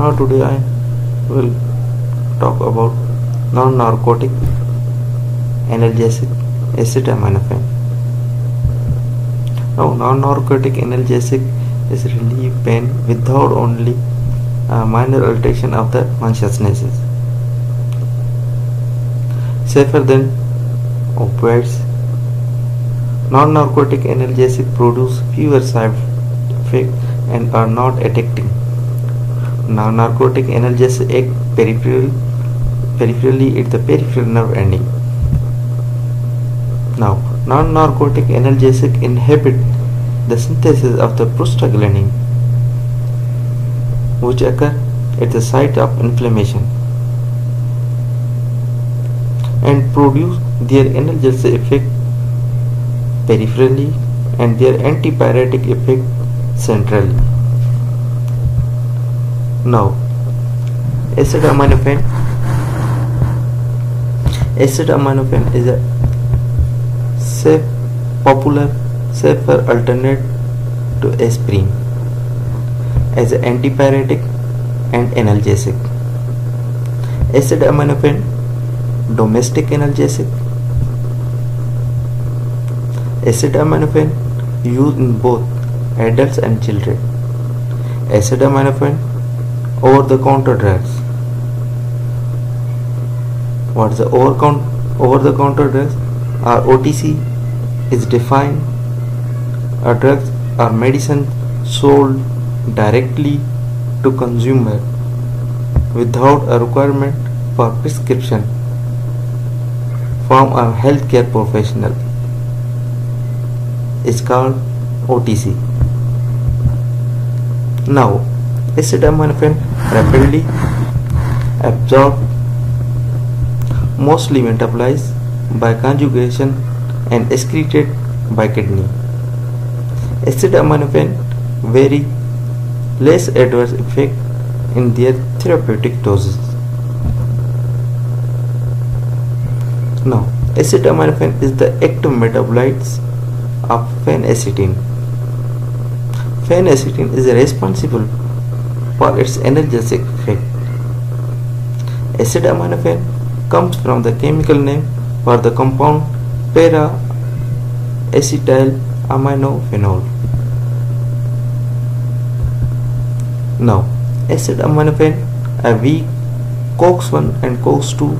Now today I will talk about non-narcotic analgesic acetaminophen. Now non-narcotic analgesic is relieve pain without only a minor alteration of the consciousness. Safer than opioids. Non-narcotic analgesic produce fewer side effects and are not addicting. Non-narcotic analgesic act peripherally at the peripheral nerve ending. Now, non-narcotic analgesic inhibit the synthesis of the prostaglandin, which occur at the site of inflammation, and produce their analgesic effect peripherally and their antipyretic effect centrally. Now, acetaminophen is a safer alternate to aspirin as an antipyretic and analgesic. Acetaminophen, domestic analgesic. Acetaminophen used in both adults and children. Acetaminophen, over-the-counter drugs. What is the over-the-counter drugs? OTC is defined a drugs or medicine sold directly to consumer without a requirement for prescription from a healthcare professional. Is called OTC. Now, acetaminophen rapidly absorbed, mostly metabolized by conjugation and excreted by kidney. Acetaminophen very less adverse effect in their therapeutic doses. Now, acetaminophen is the active metabolites of phenacetin. Phenacetin is responsible for its analgesic effect. Acetaminophen comes from the chemical name for the compound para-acetylaminophenol. Now, acetaminophen, a weak COX-1 and COX-2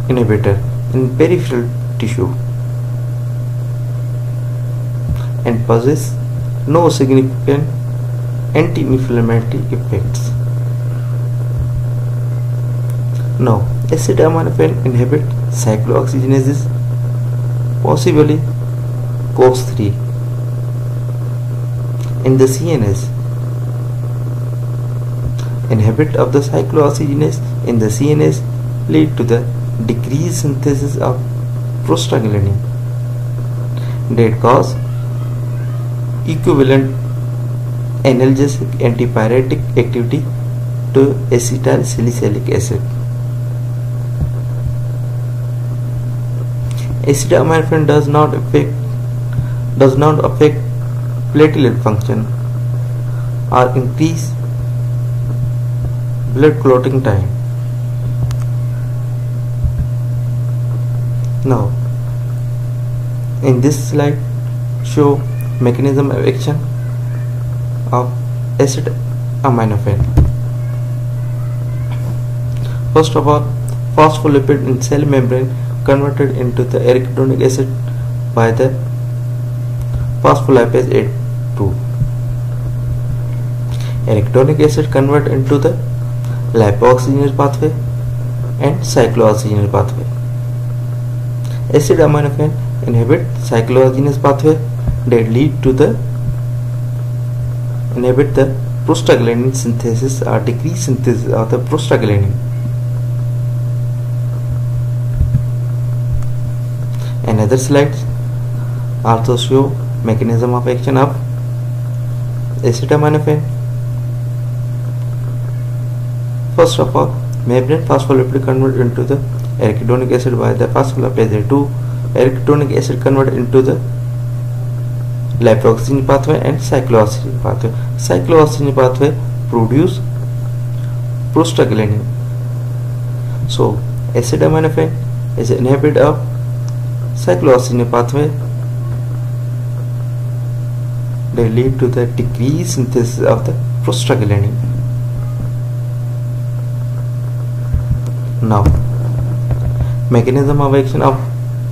inhibitor in peripheral tissue, and possess no significant anti-inflammatory effects. Now, acetaminophen inhibit cyclooxygenases, possibly COX-3, in the CNS. Inhibit of the cyclooxygenase in the CNS lead to the decreased synthesis of prostaglandin that cause equivalent analgesic antipyretic activity to acetylsalicylic acid. Acetaminophen does not affect platelet function or increase blood clotting time. Now, in this slide show mechanism of action of acetaminophen. First of all, phospholipid in cell membrane converted into the arachidonic acid by the phospholipase A2. Arachidonic acid convert into the lipoxygenase pathway and cyclooxygenase pathway. Acetaminophen inhibit cyclooxygenase pathway that lead to the inhibit the prostaglandin synthesis or decrease synthesis of the prostaglandin. Another slides also show mechanism of action of acetaminophen. First of all, membrane phospholipid convert into the arachidonic acid by the phospholipase A2. Arachidonic acid convert into the lipoxygenase pathway and cyclooxygenase pathway. Cyclooxygenase pathway produce prostaglandin. So acetaminophen is an inhibitor of cyclooxygenase pathway. They lead to the decreased synthesis of the prostaglandin. Now, mechanism of action of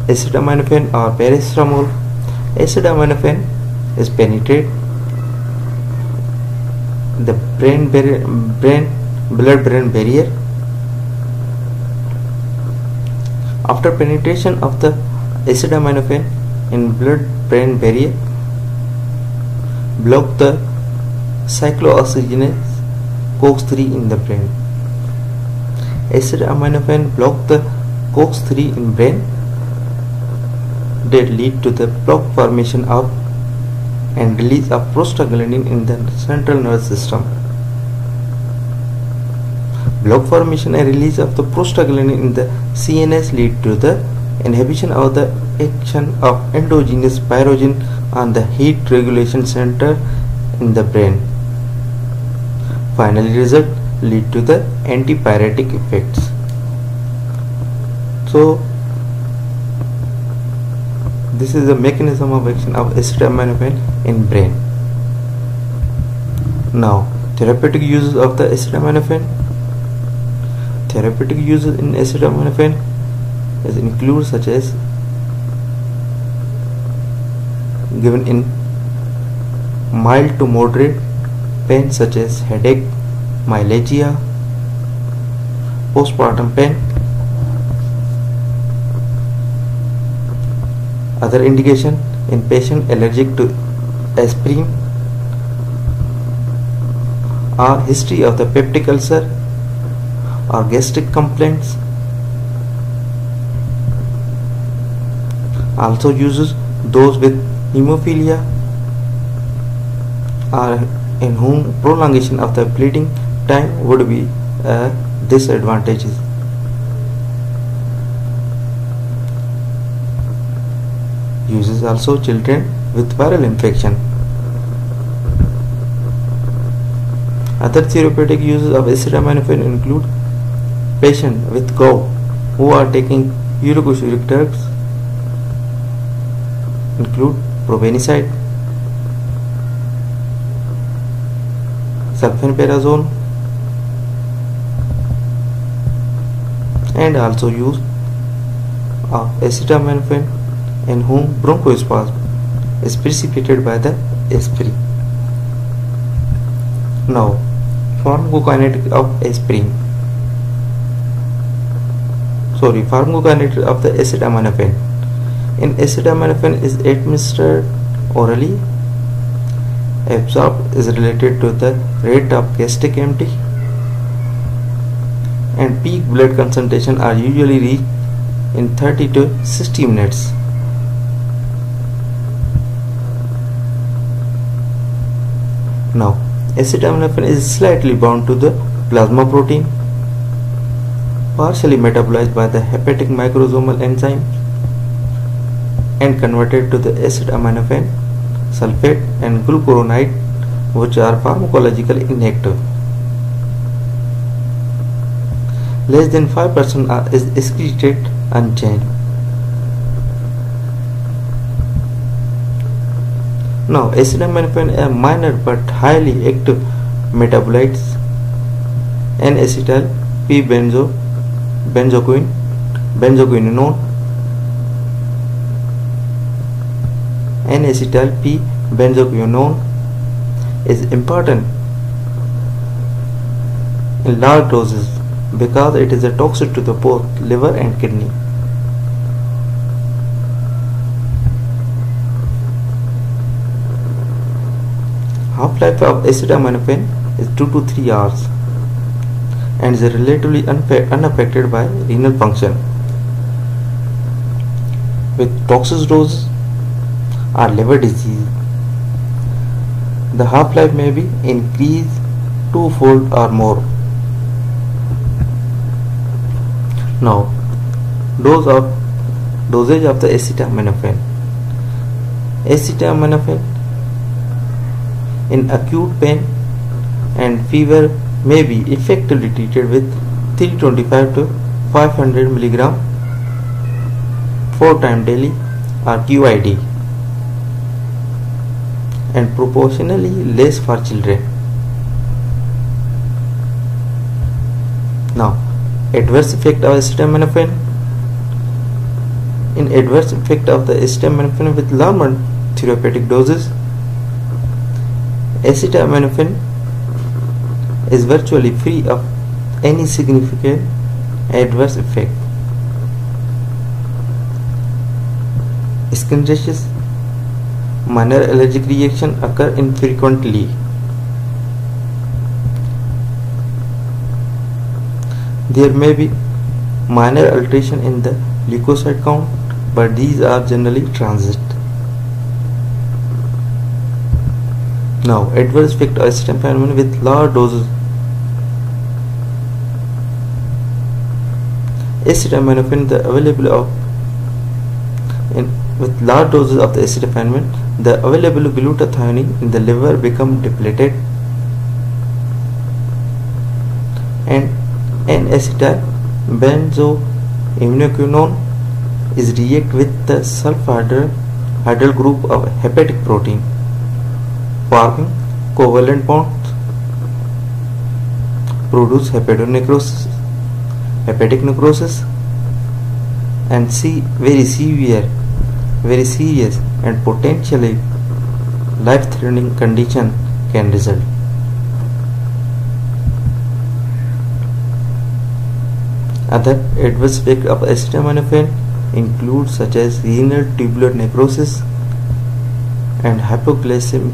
acetaminophen or paracetamol. Acetaminophen is penetrate the blood-brain barrier. After penetration of the acetaminophen in blood-brain barrier, block the cyclooxygenase COX-3 in the brain. Acetaminophen block the COX-3 in brain that lead to the block formation of and release of prostaglandin in the central nervous system. Block formation and release of the prostaglandin in the CNS lead to the inhibition of the action of endogenous pyrogen on the heat regulation center in the brain. Finally, result lead to the antipyretic effects. So this is the mechanism of action of acetaminophen in brain. Now, therapeutic uses of the acetaminophen. Therapeutic uses in acetaminophen include such as given in mild to moderate pain such as headache, myalgia, postpartum pain. Other indication in patient allergic to aspirin or history of the peptic ulcer or gastric complaints. Also uses those with hemophilia or in whom prolongation of the bleeding time would be a disadvantage. Uses also children with viral infection. Other therapeutic uses of acetaminophen include patients with gout who are taking uricosuric drugs, include probenecid, sulfenperazone, and also use of acetaminophen in whom bronchospasm is precipitated by the aspirin. Now, pharmacokinetic of aspirin. Pharmacokinetic of the acetaminophen. In acetaminophen is administered orally. Absorbed is related to the rate of gastric empty, and peak blood concentration are usually reached in 30 to 60 minutes. Now, acetaminophen is slightly bound to the plasma protein, partially metabolized by the hepatic microsomal enzyme and converted to the acetaminophen sulfate and glucuronide, which are pharmacologically inactive. Less than 5% is excreted unchanged. Now, acetaminophen are minor but highly active metabolites, N-acetyl benzoquinone, N-acetyl P-benzoquinone is important in large doses because it is a toxic to the both liver and kidney. Half-life of acetaminophen is 2 to 3 hours and is relatively unaffected by renal function. With toxic doses or liver disease, the half-life may be increased twofold or more. Now, dosage of the acetaminophen. Acetaminophen in acute pain and fever may be effectively treated with 325 to 500 milligram 4 times daily or QID, and proportionally less for children. Now, adverse effect of acetaminophen. In adverse effect of the acetaminophen with normal therapeutic doses, acetaminophen is virtually free of any significant adverse effect. Skin rashes, minor allergic reaction occur infrequently. There may be minor alteration in the leukocyte count, but these are generally transient. Now, adverse effect of acetaminophen with large doses. Acetaminophen, with large doses of the acetaminophen, the available glutathione in the liver become depleted, and N-acetyl-benzoiminoquinone is react with the sulfhydryl group of hepatic protein, forming covalent bonds, produce hepatic necrosis, and very serious and potentially life-threatening condition can result. Other adverse effects of acetaminophen include such as renal tubular necrosis and hypoglycemic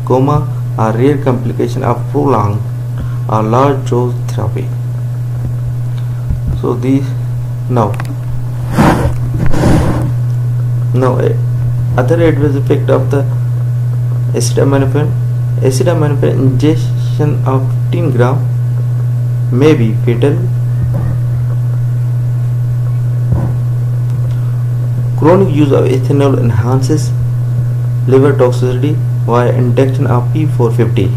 coma are rare complications of prolonged or large dose therapy. So these now other adverse effect of the acetaminophen ingestion of 15 gram may be fatal. Chronic use of ethanol enhances liver toxicity via induction of P450.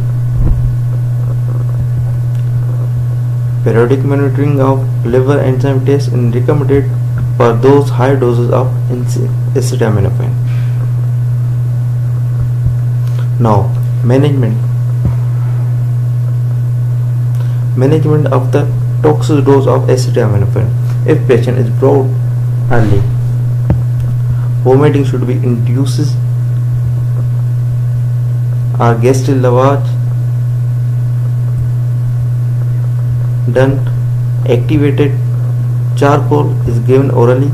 Periodic monitoring of liver enzyme tests is recommended for those high doses of acetaminophen. Now, management of the toxic dose of acetaminophen. If patient is brought early, vomiting should be induced or gastric lavage done. Activated charcoal is given orally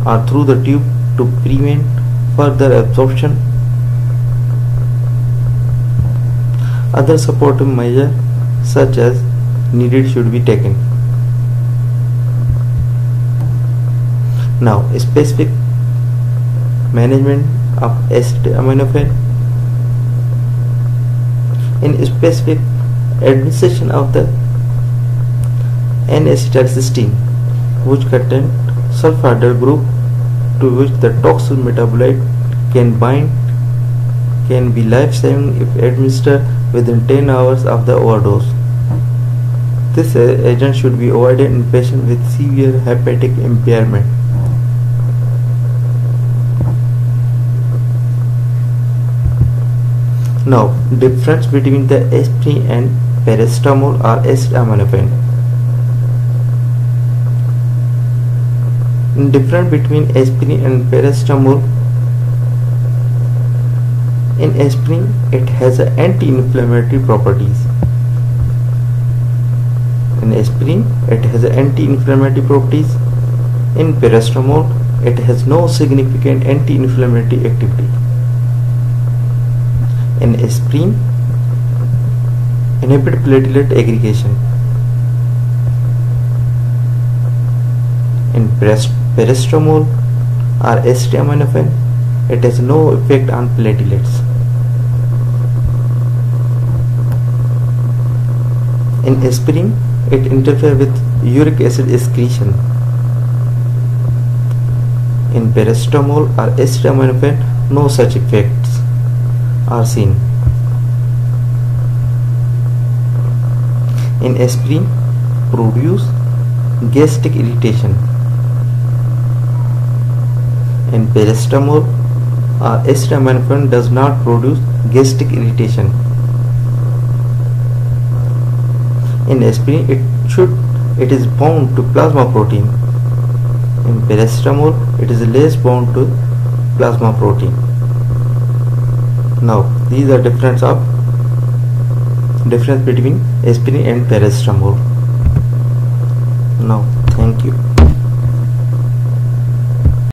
or through the tube to prevent further absorption. Other supportive measures such as needed should be taken. Now, specific management of acetaminophen. In specific administration of the N-acetylcysteine, which contain sulfhydryl group to which the toxic metabolite can bind, can be life-saving if administered within 10 hours of the overdose. This agent should be avoided in patients with severe hepatic impairment. Now, difference between the aspirin and paracetamol or acetaminophen. Difference between aspirin and paracetamol. In aspirin, it has anti-inflammatory properties. In aspirin, it has anti-inflammatory properties. In paracetamol, it has no significant anti-inflammatory activity. In aspirin, inhibit platelet aggregation. In paracetamol or acetaminophen, it has no effect on platelets. In aspirin, it interferes with uric acid excretion. In paracetamol or acetaminophen, no such effects are seen. in aspirin produce gastric irritation. In paracetamol, acetaminophen does not produce gastric irritation. In aspirin, it is bound to plasma protein. In paracetamol, it is less bound to plasma protein. Now, these are difference between aspirin and paracetamol. Now, thank you.